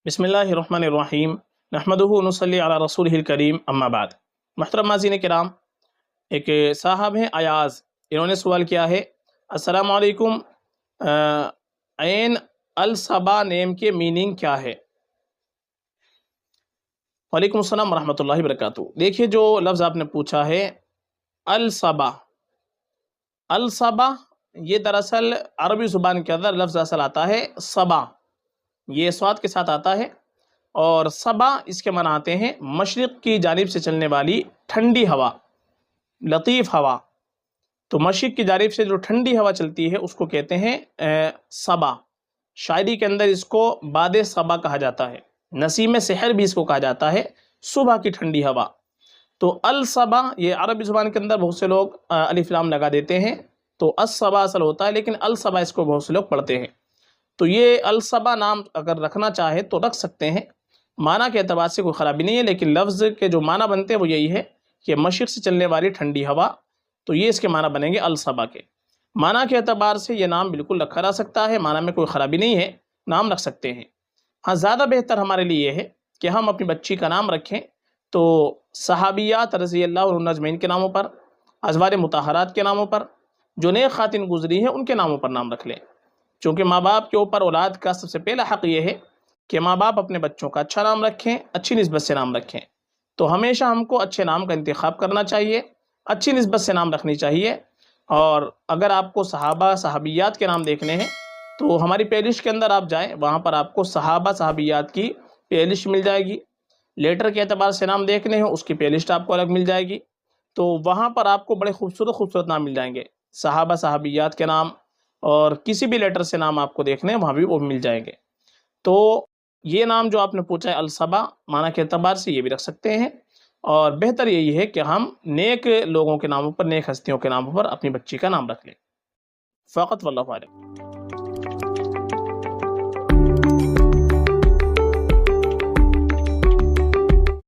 बिस्मिल्लाहिर्रहमानिर्रहीम नहमदुहु नुसल्ली अला रसूलिहिल करीम अम्मा बाद। मुहतरम नाज़रीन किराम, एक साहब हैं अयाज़, इन्होंने सवाल किया है, अस्सलामु अलैकुम, ऐन अल सबा नेम के मीनिंग क्या है? वालेकुम अस्सलाम रहमतुल्लाहि व बरकातुहू। देखिए, जो लफ्ज़ आपने पूछा है अल सबा, अल सबा ये दरअसल अरबी ज़ुबान के अंदर लफ्ज़ असल आता है सबा, ये स्वाद के साथ आता है। और सबा इसके माना आते हैं मशरिक़ की जानिब से चलने वाली ठंडी हवा, लतीफ़ हवा। तो मशरिक़ की जानिब से जो ठंडी हवा चलती है उसको कहते हैं सबा। शायरी के अंदर इसको बादे सबा कहा जाता है, नसीम सहर भी इसको कहा जाता है, सुबह की ठंडी हवा। तो अल सबा ये अरबी ज़ुबान के अंदर बहुत से लोग अलिफ लाम लगा देते हैं, तो अस सबा असल होता है, लेकिन अल सबा इसको बहुत से लोग पढ़ते हैं। तो ये अल सबा नाम अगर रखना चाहे तो रख सकते हैं, माना के अतबार से कोई ख़राबी नहीं है, लेकिन लफ्ज़ के जो माना बनते हैं वो यही है कि मशरिक़ से चलने वाली ठंडी हवा, तो ये इसके माना बनेंगे अल सबा के। माना के अतबार से ये नाम बिल्कुल रखा जा सकता है, माना में कोई ख़राबी नहीं है, नाम रख सकते हैं। हाँ, ज़्यादा बेहतर हमारे लिए ये है कि हम अपनी बच्ची का नाम रखें तो सहाबियात रज़ियल्लाहु अन्हुन अजमईन के नामों पर, अज़वाज मुतहरात के नामों पर, जो नेक ख़ातिन गुज़री हैं उनके नामों पर नाम रख लें। चूँकि माँ बाप के ऊपर औलाद का सबसे पहला हक़ ये है कि माँ बाप अपने बच्चों का अच्छा नाम रखें, अच्छी निस्बत से नाम रखें। तो हमेशा हमको अच्छे नाम का इंतखाब करना चाहिए, अच्छी निस्बत से नाम रखनी चाहिए। और अगर आपको सहाबा सहाबियात के नाम देखने हैं तो हमारी प्लेलिस्ट के अंदर आप जाएँ, वहाँ पर आपको सहाबा सहाबियात की प्लेलिस्ट मिल जाएगी। लेटर के एतबार से नाम देखने हैं उसकी प्लेलिस्ट आपको अलग मिल जाएगी। तो वहाँ पर आपको बड़े खूबसूरत नाम मिल जाएंगे, सहाबा सहाबियात के नाम, और किसी भी लेटर से नाम आपको देखने हैं वहाँ भी वो मिल जाएंगे। तो ये नाम जो आपने पूछा है अल सबा, माना के एतबार से ये भी रख सकते हैं। और बेहतर यही है कि हम नेक लोगों के नामों पर, नेक हस्तियों के नामों पर अपनी बच्ची का नाम रख लें। फ़क़त वल्लाहु आलम।